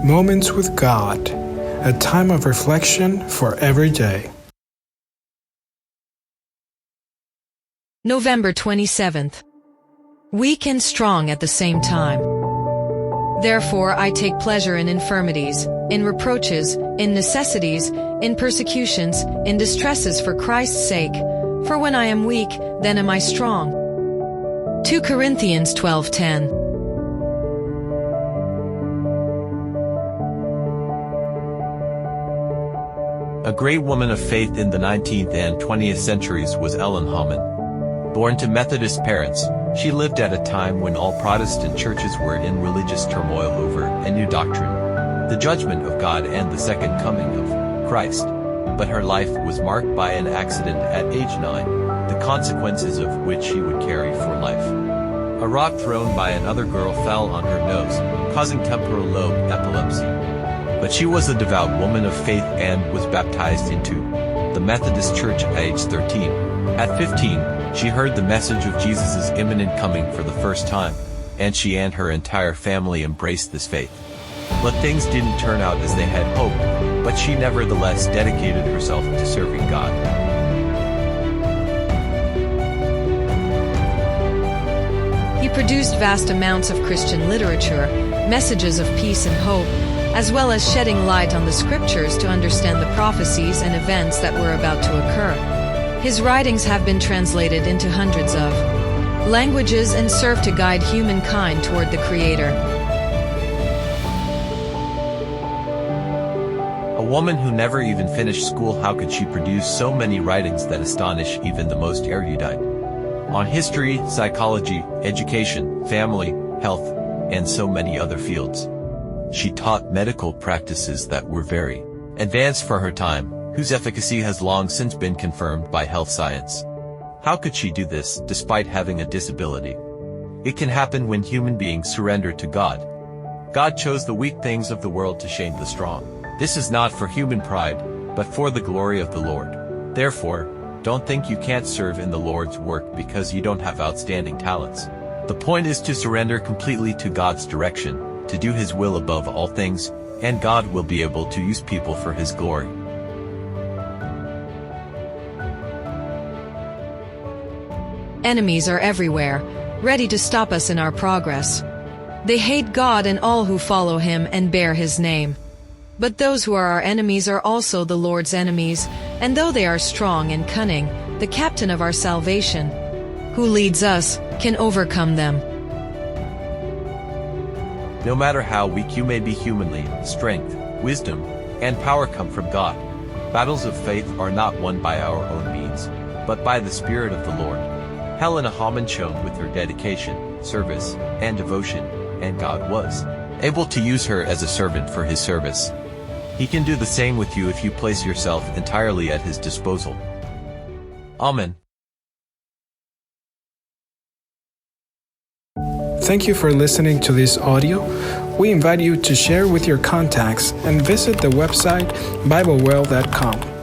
Moments with God, a time of reflection for every day. November 27th. Weak and strong at the same time. Therefore I take pleasure in infirmities, in reproaches, in necessities, in persecutions, in distresses for Christ's sake. For when I am weak, then am I strong. 2 Corinthians 12:10. A great woman of faith in the 19th and 20th centuries was Ellen Hammond. Born to Methodist parents, she lived at a time when all Protestant churches were in religious turmoil over a new doctrine, the judgment of God and the second coming of Christ. But her life was marked by an accident at age 9, the consequences of which she would carry for life. A rock thrown by another girl fell on her nose, causing temporal lobe epilepsy. But she was a devout woman of faith and was baptized into the Methodist Church at age 13. At 15, she heard the message of Jesus' imminent coming for the first time, and she and her entire family embraced this faith. But things didn't turn out as they had hoped, but she nevertheless dedicated herself to serving God. He produced vast amounts of Christian literature, messages of peace and hope, as well as shedding light on the scriptures to understand the prophecies and events that were about to occur. His writings have been translated into hundreds of languages and serve to guide humankind toward the Creator. A woman who never even finished school, how could she produce so many writings that astonish even the most erudite? On history, psychology, education, family, health, and so many other fields. She taught medical practices that were very advanced for her time, whose efficacy has long since been confirmed by health science. How could she do this, despite having a disability? It can happen when human beings surrender to God. God chose the weak things of the world to shame the strong. This is not for human pride, but for the glory of the Lord. Therefore, don't think you can't serve in the Lord's work because you don't have outstanding talents. The point is to surrender completely to God's direction, to do His will above all things, and God will be able to use people for His glory. Enemies are everywhere, ready to stop us in our progress. They hate God and all who follow Him and bear His name. But those who are our enemies are also the Lord's enemies, and though they are strong and cunning, the captain of our salvation, who leads us, can overcome them. No matter how weak you may be humanly, strength, wisdom, and power come from God. Battles of faith are not won by our own means, but by the Spirit of the Lord. Helena Hammond shone with her dedication, service, and devotion, and God was able to use her as a servant for His service. He can do the same with you if you place yourself entirely at His disposal. Amen. Thank you for listening to this audio. We invite you to share with your contacts and visit the website BibleWell.com.